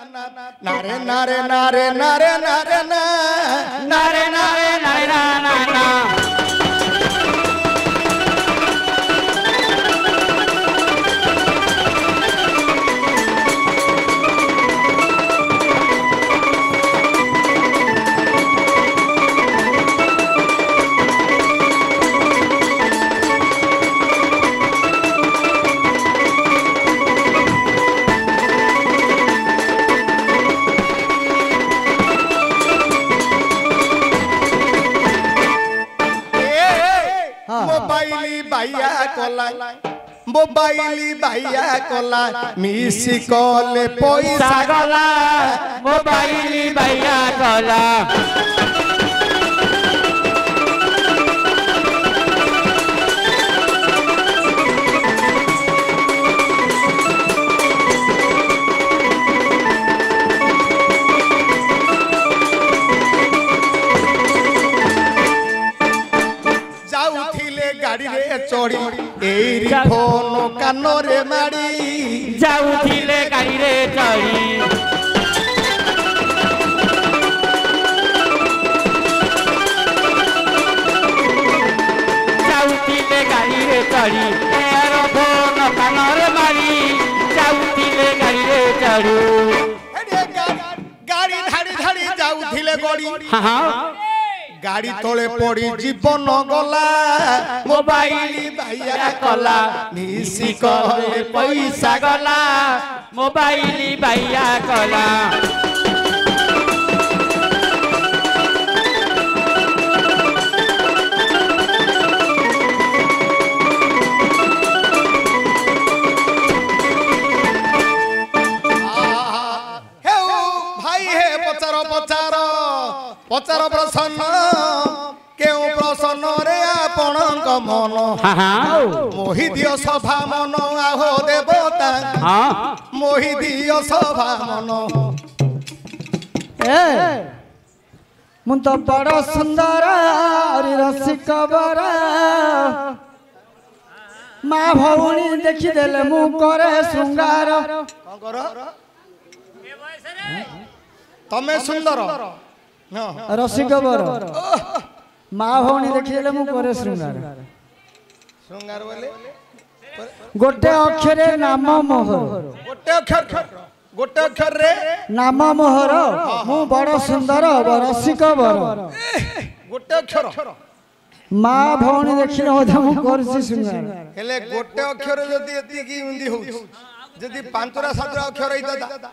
नारे नारे नारे नारे नारे नारे नारे नारे ना मोबाइली बाइया कोला मिसी कॉले पैसा गला मोबाइली बाइया कोला चढ़ी एरी फोन कानो रे माड़ी जाउथिले गाड़ी रे चढ़ी जाउथिले गाड़ी रे चढ़ी एरो फोन कानो रे माड़ी जाउथिले गाड़ी रे चढ़ी गाड़ी धाड़ी धाड़ी जाउथिले गड़ी हां गाड़ी तले पड़ी जीवन गला मोबाइल भाइया कला मिसी कले पैसा गला मोबाइल भाइया कला पचार प्रसन्न केउ प्रसन्न रे आपणक मन मोहि दियो सभा मन आहो देवता मोहि दियो सभा मन ए मुन तो बड़ सुंदर अरि रसिक बर मा भौणी देखि देले मु करे श्रृंगार कोन करो तमे सुंदर रसिक बर माँ भौणी देखिले मु करे श्रृंगार श्रृंगार बोले गोटे अक्षर नाम मोहर गोटे अक्षर रे नाम मोहर मु बड़ सुंदर रसिक बर गोटे अक्षर माँ भौणी देखिले ओधा मु करछि श्रृंगार हेले गोटे अक्षर जदी एति की उंदी हो जदी पांचरा सातरा अक्षर होइता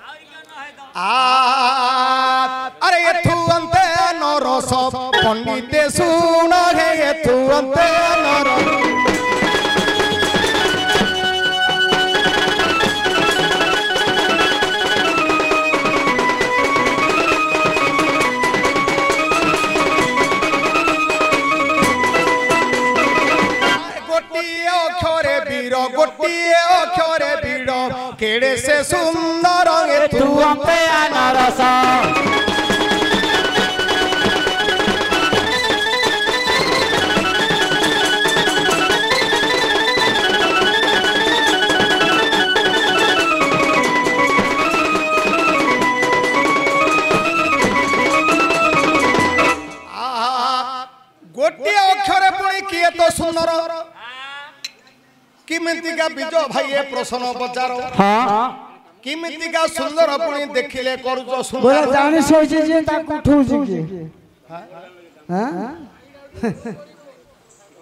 अरे एथु अंते नरस पंडिते सुन हे एथु अंते नरस गोटिए अक्षरे बीड़ केड़े से सुंदर एथु अंते नरस गोटिए अक्षरे पुणी किए तो सुंदर किमितिका बीज भाई ए प्रश्न पचारो हां किमितिका सुंदर पुणी देखिले करूचो सुंदर बोला जानि सोची जे ता कुठौची के हां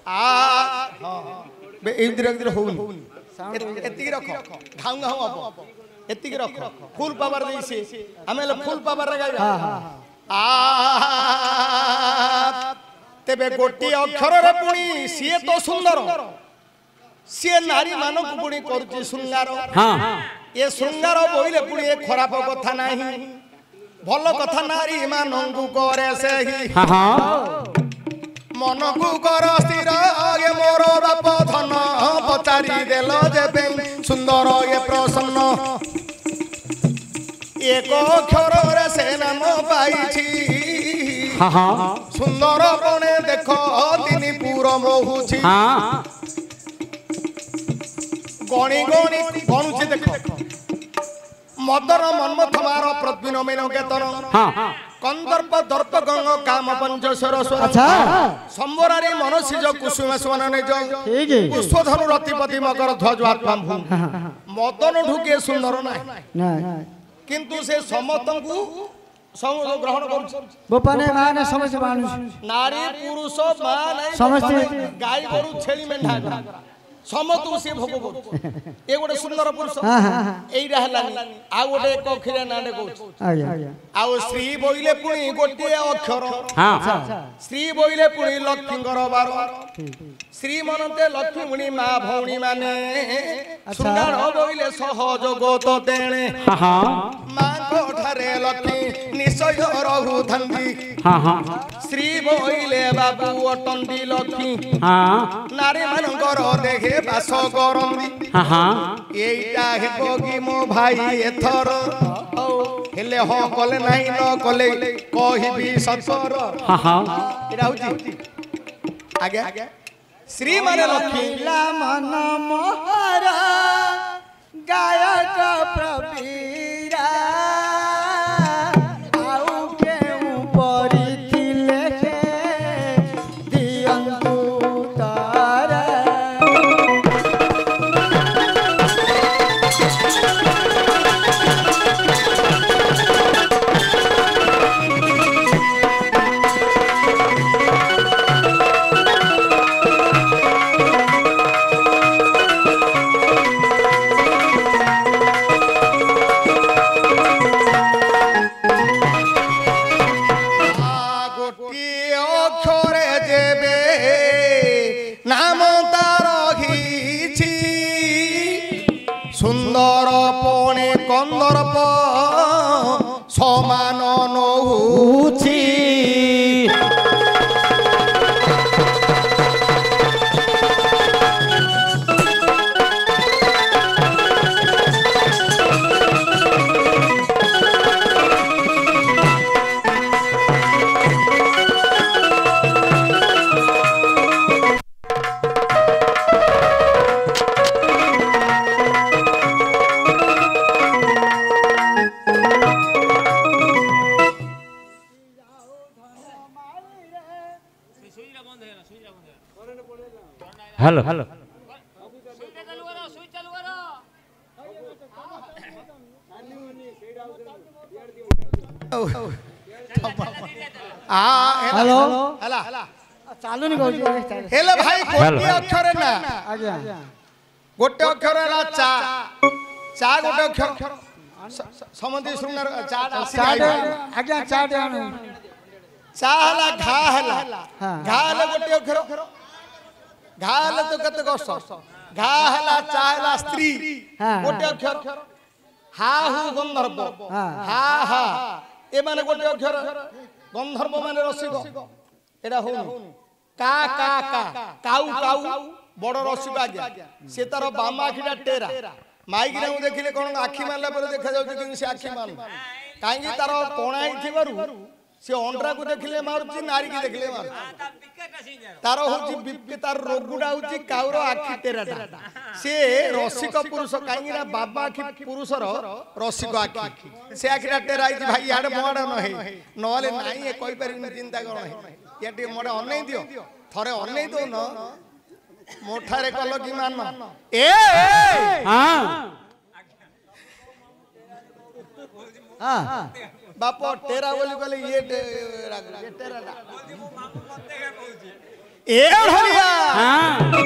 आ बे इंद्र इंद्र होउनी एति रखो घाउ घाउ अब एति रखो फुल पावर देसी हमें फुल पावर लगाई हां आ तेबे गोटी अक्षर रे पुणी सिए तो सुंदर सी नारी मानक पुणी करुची श्रृंगार ये श्रृंगार बोले पुणी ए खराब कथा नाही भल कथा नारी मानकु करे से ही मन को कर स्थिर ये मोर बाप धन पचारी देल जेबे सुंदर ये प्रसन्न एक अक्षर रे से नाम पाइछि सुंदर बने देखो तिनी पुर मोहुछि गणी गणी गणुछि देखो मदर मन्मथ मार प्रतिबिन मेन केतन कंदर्प दर्प गंग काम पंचस्वर अच्छा संबरारी मनसिज कुसुम सुवन निज पुष्पधनु रतिपति मकर ध्वज आत्मा मदन ढुके सुंदर ना किंतु से समतंकु समूह ग्रहण कर गोपाने माने समस्त मानुष नारी पुरुष मान समस्त गाय गोरु छेली मेंढा समतु से भोग कर ए गोटे सुंदर पुरुष एइरा हलानी आ गोटे एक अक्षर नाडे कहू आ श्री बोइले पुणी गोटे अक्षर श्री बोइले पुणी लक्ष्मीकर बार श्री मनते लक्ष्मी मुनि मा भौणी माने सुंदर बोइले सहयोग तो तेणे मा कोठारे लक्ष्मी निश्चय रहु थंदी श्री बोइले बाबू अटंदी लक्ष्मी नारी मानकर देखे बास करंदी एइटा हेबो कि मो भाई एथर हेले हो कले नाही न कले कहिबी सतर एटा होची आगे श्री माने लक्ष्मी मन मोहरा गायक प्रवीरा आउ केउ परिथिले दियंतु तारा सुंदर पणे कंदर्प समान नहुछि हेलो हेलो हेलो हला चालू नहीं कहू हेले भाई गोटे अक्षर ना आज्ञा गोटे अक्षर ला चा चा गोटे अक्षर समंदी सुंदर चा आज्ञा चाट चा हला घा हला गोटे अक्षर घा हला तो कते कष्ट घा हला चा हला स्त्री गोटे अक्षर हा हु गंधर्व हा हा ए माने गोटे अक्षर गंधर्व माने रसिक एडा हो का का का काऊ काऊ बड़ रसिक आज्ञा से तार बामा आखिटा टेरा माइक रे देखिले कोन आखी मारला पर देखा जाउछ कि से आखी मार काई तार कोणा हिथिबारु से अंडरा को देखिले मारुची नारी की देखिले मार तार होची बिपके तार रोगुडा होची काउरो आखी टेराटा से रसिक पुरुष काईरा बाबा आखी पुरुषर रसिक आखी से आखिटा टेराई भाई याडे मोडा न हे नले नाही ए कहि परिन चिंता करो हे याटे मोडे अनै दियो थरे अनै दो न मोठारे कल की मान ए हां हां बाप टेरा बोली बोले ये टेराटा ए हरिया हां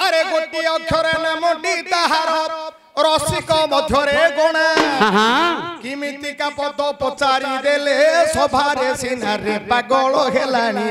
अरे गोटी अक्षर नामटी ताहार रसिक मध्यरे गणा किमिति का पद पचारी देले सभारे सिनारे पागल हेलानी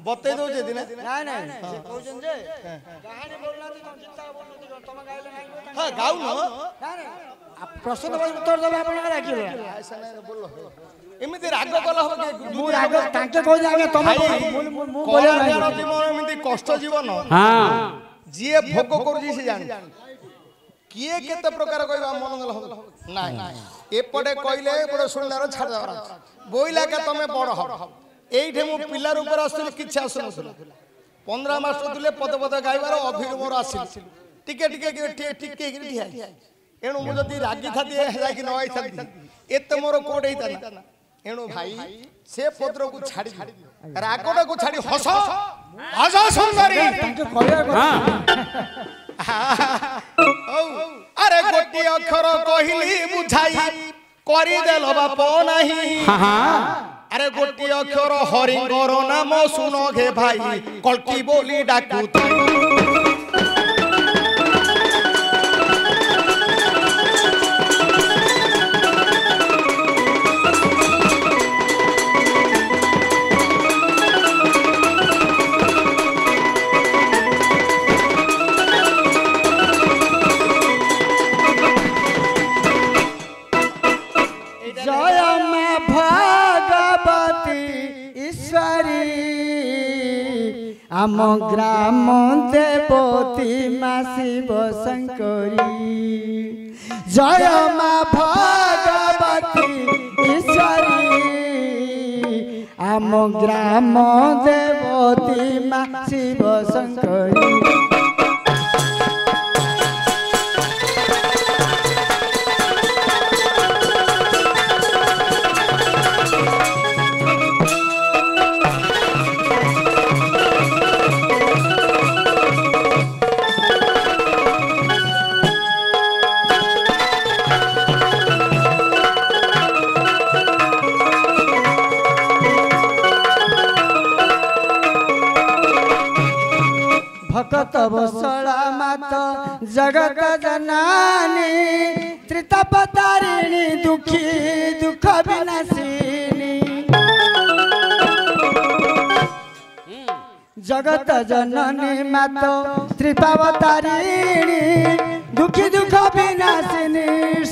बते दो जे दिन नहीं नहीं से कहउछन जे कहानी बोलला त चिंता बोलला त तम गाइले नहीं हां गाउ न नहीं प्रश्न उत्तर देबे आपण का राखिलो ऐसा नहीं बोलो एमिति राग कल हो के मु राग ताके कह जागे तम मु बोले नहीं जीवन एमिति कष्ट जीवन हां जिए भोग करू जी से जान किए केते प्रकार कहबा मनगल हो नाही एपटे कहले एपटे सुंदर छाड़ दरा बोइला के तमे बड़ हो एइठे मु पिल्लार ऊपर आसुल किछ आसुनथुला 15 मास दुले पद पद गाइबार अभिर मोर आसिल टिके टिके टिके ठिया एणु मु जदी रागी थाती जाकी न आई थाती एते मोर कोड हेता ना एणु भाई से पत्र को छाड़ी रागटा को छाड़ी हस हस सुंदरी तांके कहया अरे गोटी अक्षर कहली बुझाई करी देल बाप नाही अरे गोटी अक्षर हरिंगर नाम सुन घे भाई कल्की बोली डाकू आम ग्राम देवती मासिब शंकरी जय माँ भगवती ईश्वरी आम ग्राम देवती मासिब शंकरी भक्त वसला मात जगत जनानी त्रितापतारिणी दुखी दुख विनाशिनी जगत जननी मात त्रिपावतारिणी दुखी दुख विनाशिनी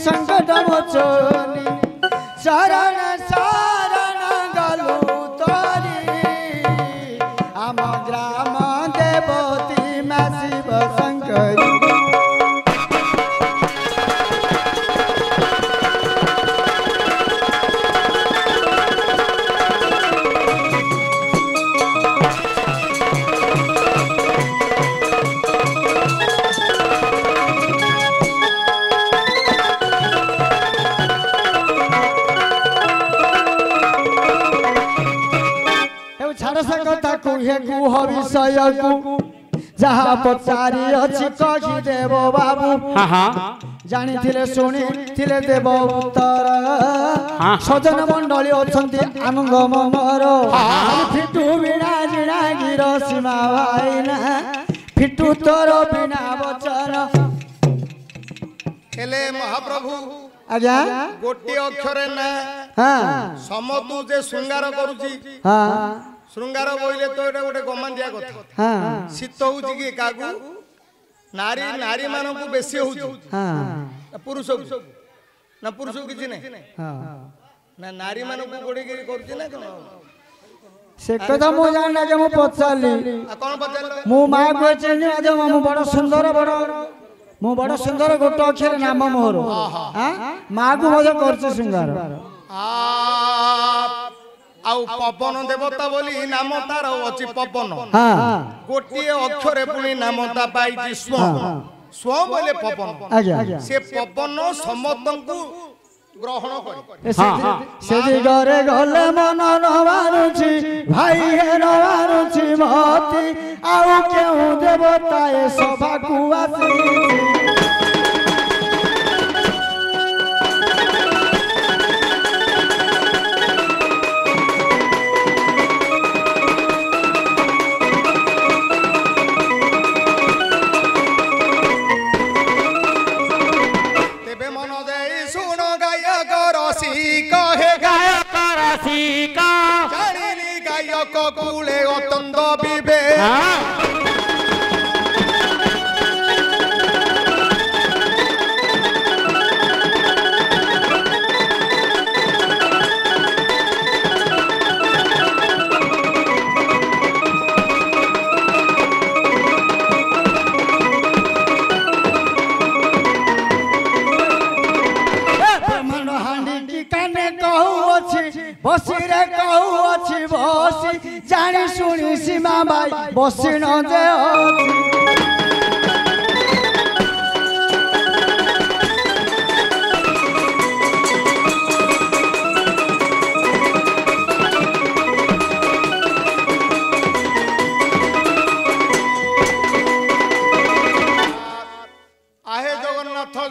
संकट मोचनी शरण शरण गलु तोरी आम ग्राम देवती मासिब शंकरी कथा कुहे गुह विषय को जहाँ पचारि अछि कहि देव बाबू जानी थिले सुनी थिले देव उत्तर सजन मंडली अछंती आनंद ममर फिटू बिना जिना गिर सीमा भाईना फिटू तोर बिना वचन हेले महाप्रभु आज्ञा गोटी अक्षरे ना समतु जे श्रृंगार करूची श्रृंगार बोले तो एटा गोटे गमान दिया कथा शीत होउची कि कागु नारी नारी मानन को बेसी होउची पुरुष ना पुरुष किछि नै ना नारी मानन को गोडी के करूची ना कोन से कथा मो जानना के मो पचाली कोन पचाल मो मा को चिन्ह आज मो बड़ सुंदर गोट अक्षर नाम मोर मा को मजा करछ श्रृंगार आउ पवन देवता बोली नाम तार अछि पवन गोटी अक्षरे पुनी नाम ता पाइछि स्व स्व बोले पवन से पवन समतंकु ग्रहण करे से घरे गले मन न मारुछि भाई हे न मारुछि मति आउ केउ देवता ए सभा को आसी कूले अतंद विवे बसी रे कहू अछि बसी जानी सुनी सीमा भाई बसी न जे अछि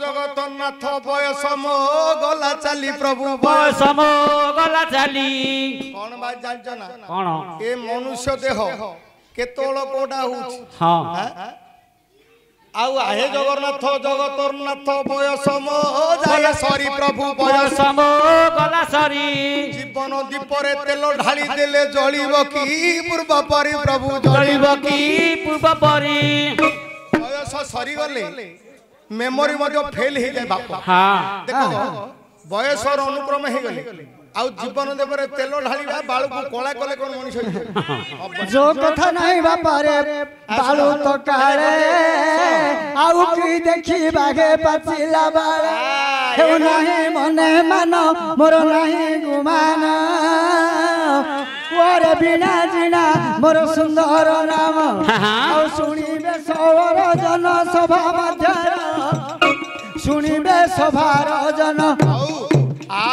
जगतनाथ बयस मो गला चाली प्रभु बयस मो गला चाली कौन बात जानछ ना कौन ए मनुष्य देह केतोल कोडा होछ हां आउ आहे जगन्नाथ जगतनाथ बयस मो जाय सरी प्रभु बयस मो गला सरी जीवन दीपरे तेल ढाली देले जळिबो की पूर्व परी प्रभु जळिबो की पूर्व परी बयस सरी गले मेमोरी मध्य फेल हो जाए बाप हां देखो बयस और अनुक्रम हो गले आउ जीवन देवरे तेल ढालिबा बाळू को कोला कोले कोन मनुष्य जो कथा नहीं बापा रे बाळू तो काळे आउ की देखि बागे पचिला बाळे हे नहीं मने मान मोर नहीं गुमान ओरे बिना जिना मोर सुंदर नाम आउ सुनिबे सवर जन सभा मध्य सुनिबे सभार जन आ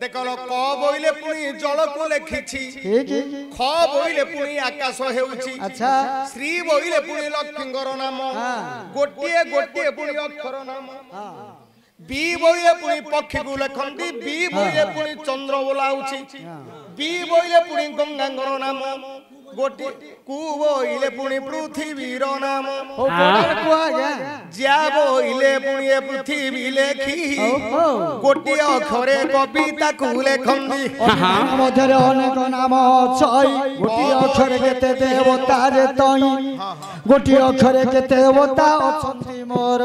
देखलो क बोइले पुनी जल को लेखिछि ख बोइले पुनी आकाश हेउछि अच्छा श्री बोइले पुनी लक्ष्मीଙ୍କର नाम गोटिए गोटिए पुनी अक्षर नाम बी बोइले पुनी पक्षी को लेखंती बी बोइले पुनी चंद्र बोलाउछि बी बोइले पुनी गंगाଙ୍କର नाम गोटी कु बोइले पुनी पृथ्वीर नाम ओ बोल को आगे ज्या बोइले पुनी पृथ्वी लेखि गोटी अक्षरे कविता को लेखंती मध्य अनेक नाम छई गोटी अक्षरे केते देवता रे तई गोटी अक्षरे केते देवता अछंती मोर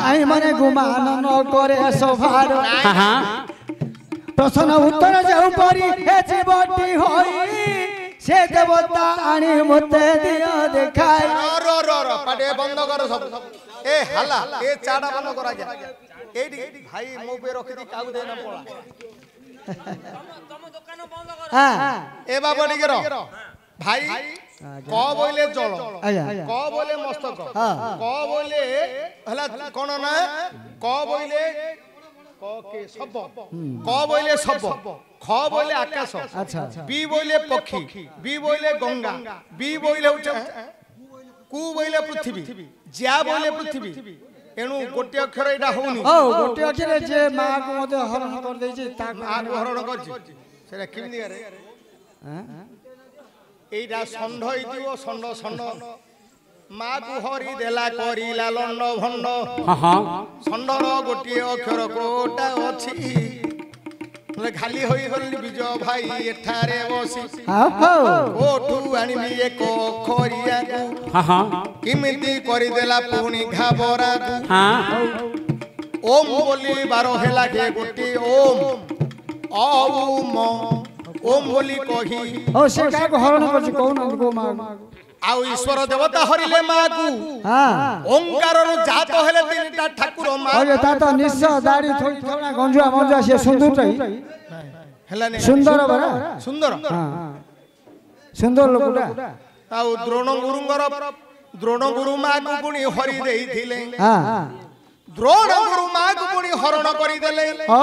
आई माने गुमान न करे सभार प्रश्न उत्तर जेउ परी हे जीवटी होई से देवता आनी मते दियो देखाय रो पाटे बंद कर सब ए हला ए चाडा बंद करा जा एडी भाई मो पे रखि दी काउ देना पड़ा तम दुकान बंद कर हां ए बाबा टिके रो भाई क बोले जल क बोले मस्तक क बोले हला कोन ना क बोले क के सब क बोले सब ख बोले आकाश अच्छा बी बोले पक्षी बी बोले गंगा बी बोले कु बोले पृथ्वी ज्या बोले पृथ्वी एनु गोटे अक्षर एटा होनी ओ गोटे अक्षर जे मां को मते हरण कर देई छी ता मां को हरण करछि सेटा किमि रे एटा संढ इदियो संढ संढ मां को हरि देला करी लालन भंड हां संढर गोटे अक्षर कोटा अछि खाली होई गली विजय भाई एठारे बसी कोठू आनिबी एक खरिया को हां किमिति करि देला पुनी घाबरा को हां ओम बोली बारो हेला के गोटी ओम ओम ओम बोली कही ओ से का को हरण करछि कोन को मां आउ ईश्वर देवता हरिले मां को हां ओंकार रो जात हेले तीनटा ठाकुर मां ओ ता तो निश्चय दाढ़ी थोड़ी थोड़ा गंजुआ मंजुआ से सुंदर रही हेला ने सुंदर बरा सुंदर हां सुंदर लोकटा आउ द्रोण गुरु मां को पुनी हरि देई थिले हां द्रोण गुरु मां को पुनी हरण करि देले ओ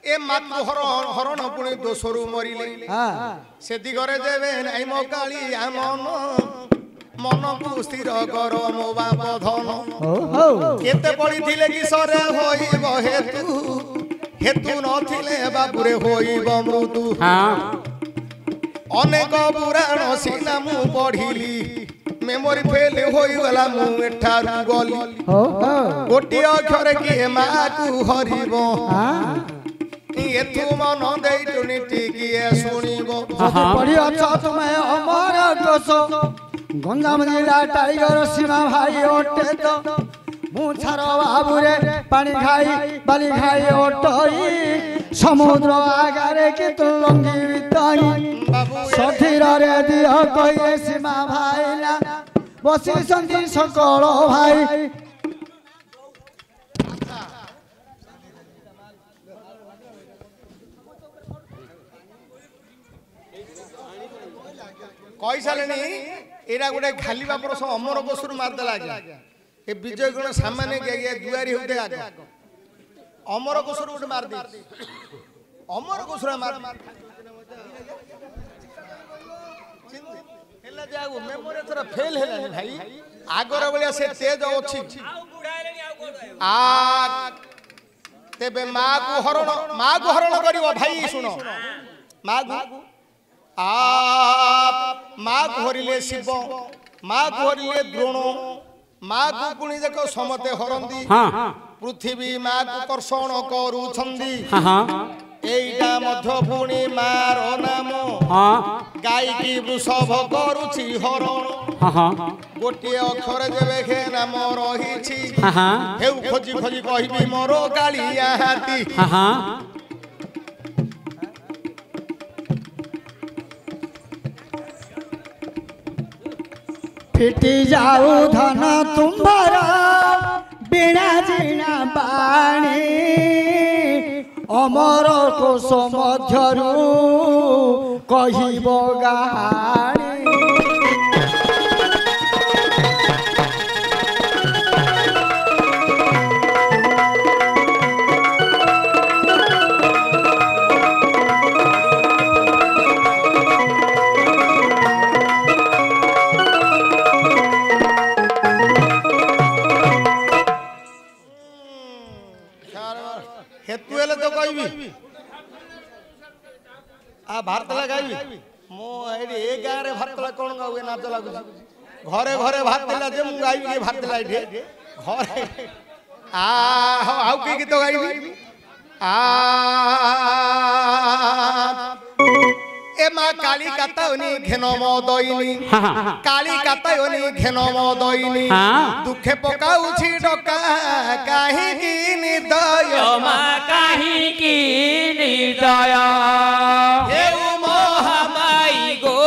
ए मातृ हरण पुनी दोषरु मरिले हां से दिगरे देवे नै मो काली आमन मन को स्थिर कर मो बाप धन ओ हो केते पड़ी थिले कि सरे होइब हेतु नथिले बाबुरे होइब मृत्यु हां अनेक पुराण सीना मु पढ़िली मेमोरी फेल होई गला मु एठारु गली हो हो गोटी अक्षर की मां को हरिब हां एथु मन देई टुनिटी किए सुनिबो पढ़ी अच्छा तुम्हें अमर कोसो गंजाम जिला टाइगर सीमा भाई ओटे तो मुछार बाबुरे पानी खाई बाली खाई ओटई समुद्र आगारे कि तू लंगी बिताई सठीर रे दियो कहिए सीमा भाईला बसी संती सकल भाई कहि सालेनी एरा गोटे खाली बापर सब अमर कोसुर मार देला आज्ञा ए विजय गुण सामान्य गया दुआरी होते आग अमर कोसुर गोटे मार दे अमर कोसुर मार हेला जाऊ मेमोरी थोड़ा फेल हेला भाई आगर बलिया से तेज अछि आ तेबे माँ को हरण करिवो भाई सुनो माँ को माँ को हरिले शिव माँ को हरिले द्रोण माँ को पुणी देखो समते हरंदी पृथ्वी माँ को कर्षण करूछंदी एइटा मध्य पुणी मार नाम गाई की वृषभ करूछि हरण गोटे अक्षर जेबे खे नाम रहिछि हेउ खोजी खोजी कहिबी मोरो कालिया हाथी फिटी जाऊ धन तुम्हारा बिना जिना बाणी अमर कोश मध्यरु कहिब गाणी हेतु हेले तो कहबी आ भारत लगाइबी मो एडी ए गां रे भारत ला कोन गावे नाच लागु घरे घरे भारत ला जे मु गाइबी के भारत ला इठे घरे आ आउ के गीत गाइबी आ ए मा काली कातावनी घेनम दइनी काली कातावनी घेनम दइनी दुखे पकाउछि डका काहे की निर्दय मा काहे की निर्दय हे महामाई गो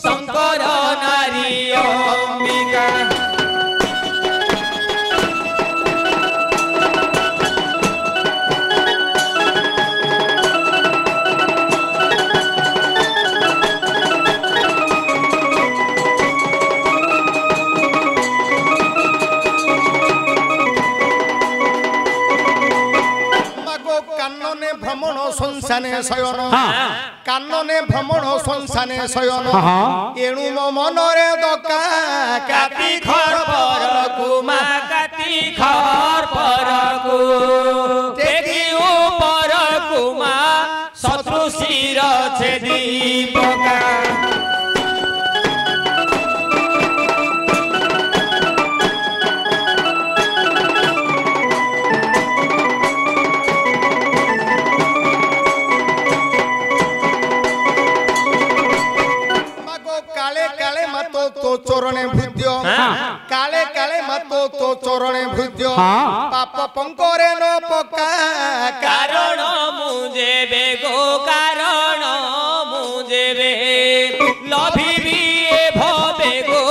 शंकर नारी अंबिका भ्रमण संसाने शयन कानने भ्रमण संसाने शयन एणु मो मनरे दका काती खर परकु मा काती खर परकु तेरी परकु मा शत्रु शिर छेदी पका तो चरणे भृद्य काले काले मतो तो चरणे भृद्य पाप पंकरे न पका कारण मुझे बेगो कारण मुझे बे लभिबी ए भबेगो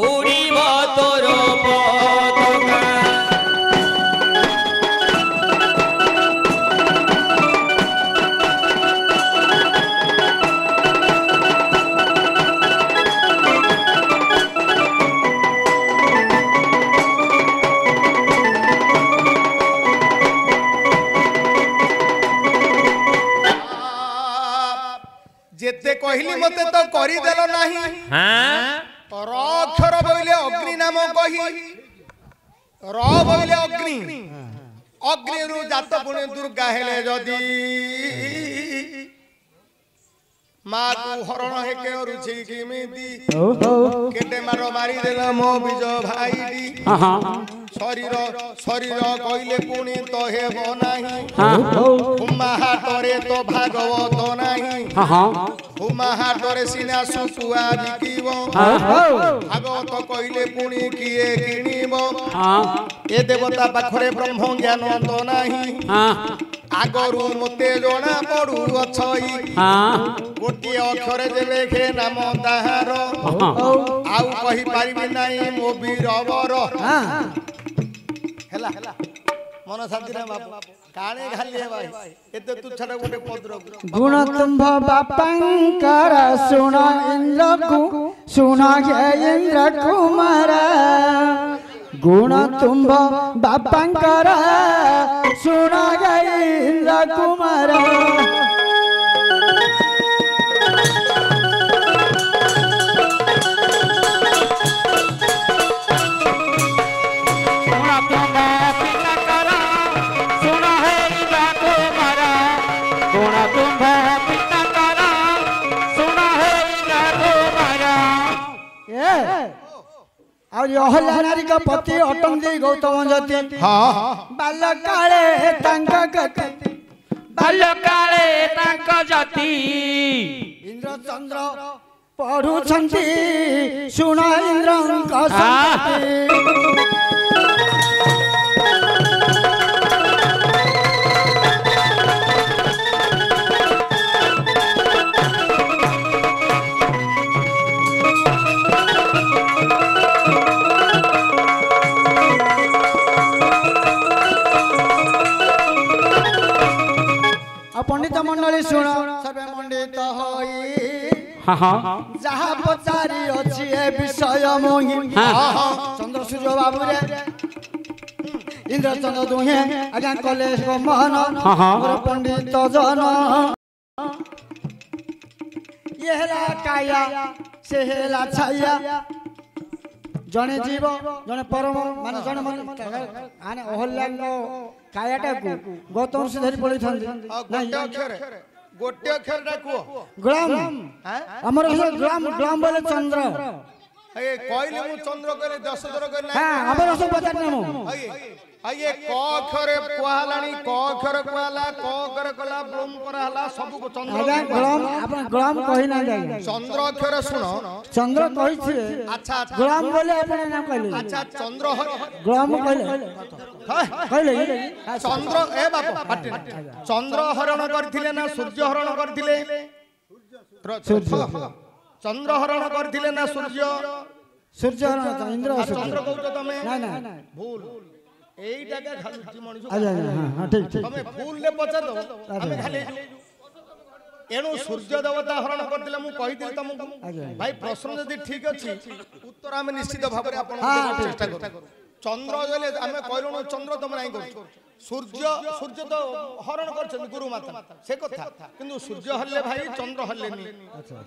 उड़ीब तोर पताका जेते कहली मते तो करी देलो नाही र अक्षर बोइले अग्नि नाम कही र बोइले अग्नि अग्नि रु जात पुणे दुर्गा हेले जदी माँ को हरण हे के रुचि किमिति केटे मारो मारी देला मो बिज भाई शरीर शरीर कइले पुणी तो हेब नाही हुमा हातरे तो भागवत नाही हुमा हातरे सिना सुसुआ बिकिब भागवत कइले पुणी किए किनिब ए देवता पाखरे ब्रह्म ज्ञान तो नाही आगरु मते जणा पडु अछई गोटे अक्षर जेबे खे नाम ताहार आउ कहि पारिबि नाही मो वीरवर हेला मन शांति रे बाप काणे खाली है भाई एते तू छड़ गोटे पद्र गुण तुम्भ बापंकर सुन इंद्र को सुन हे इंद्र कुमार गुण तुम्भ बापंकर सुन हे इंद्र कुमार अहल्या नारी का पति अटंती गौतम जति बालकाले जाति इंद्र चंद्र पढ़ुछंती सुन इंद्र पंडित मंडली सुन सर्वे मंडित होई जहा पचारी अछि ए विषय मोहि चंद्र सूर्य बाबू रे इंद्र चंद्र दुहे आज्ञा कले मन मोर पंडित जन ये हेला काया से हेला छाया जने जीव जने परम मान जने मन आने अहल्या कायाटा को गौतम से धरि पड़ी थन गोटे अक्षर डाको गुलाम हमर गुलाम बोले चंद्र ए कहले मु चंद्र करे 10 दर करे हां हमर सब बता नाम आये क अक्षरे कोहालानी क अक्षर कोहाला क अक्षर कला ब्लूम कराला सब को चंद्र गुलाम अपन गुलाम कहि ना जाय चंद्र अक्षर सुनो चंद्र कहि छे अच्छा गुलाम बोले अपन नाम कहले अच्छा चंद्र गुलाम कहले चंद्र ए बाप चंद्र हरण करथिले ना सूर्य हरण करथिले चंद्र हरण करथिले ना सूर्य हरण इंद्र चंद्र कहतो तमे ना ना भूल एइटा के खाली मनुष्य हां ठीक तमे भूल ले पचा दो हमें खाली एणु सूर्य देवता हरण करथिले मु कहिथिल तमको भाई प्रश्न यदि ठीक अछि उत्तर हम निश्चित भाव रे आपण चेष्टा करू चंद्र जले आमे कहलुनो चंद्र तम नाही करछु सूर्य तो हरण करछन गुरु माता से कथा किंतु सूर्य हल्ले भाई चंद्र हल्लेनी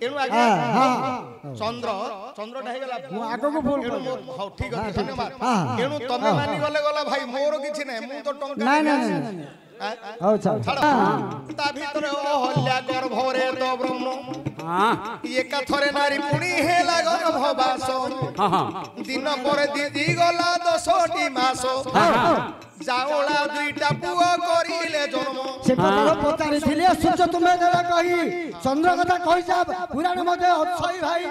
एणु आगे चंद्र ढाई गेला आगो को बोल हां ठीक अछि धन्यवाद एणु तमे मानि गला भाई मोर किछि नै मु तो टंका ना अच्छा ता भीतर अहल्या गर्भरे तो ब्रह्म ये कथरे नारी पुणी हेला गर्भवास दिन पर दीदी गला 10टी मास जाओला दुईटा पुआ करिले जन्म से कथा पतारी थिले सूर्य तुमे जरा कहि चंद्र कथा कहि जा पुराण मध्ये अक्षय भाई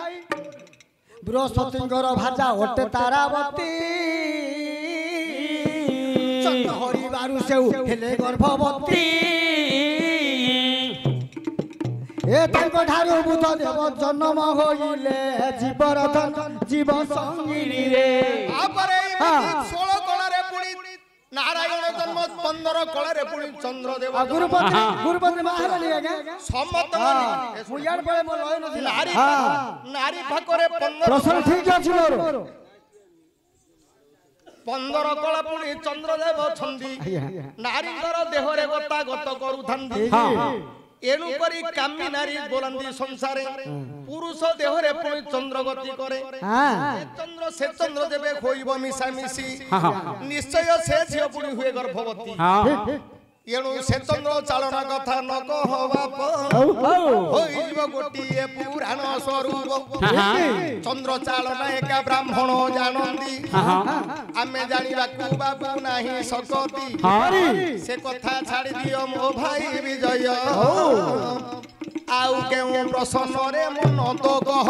बृहस्पतिंकर भाजा ओटे तारावती चंद्र हरि बारु सेउ हेले गर्भवती ए तांको ठारू बुध देव जन्म होइले जीवरधन जीव संगिनी रे आपरे 16 कला रे पुणी नारायण जन्म 15 कला रे पुणी चंद्र देव गुरुपति महारानी आगे सम्मत मुयार पळे मो लय नथि नारी भाकरे 15 प्रश्न ठीक अछि मोर 15 कला पुणी चंद्र देव छंदी नारींकर देहरे गता गत करूथंदी एणु करी कामी नारी बोलंदी संसारे पुरुष देहरे पुणी चंद्र गति करे चंद्र से चंद्र देवे खोइब मिसा मिसी निश्चय से झियो पुणी हुए गर्भवती एणु से चंद्र चालन कथा न कह बाप होइब गोटिए पुराण स्वरूप चंद्र चालन एका ब्राह्मण जानंदी आमे जानिबा को बाबू नाही सकती से कथा छाड़ी दियो मो भाई विजय आउ केउ प्रसन्न रे मन तो कह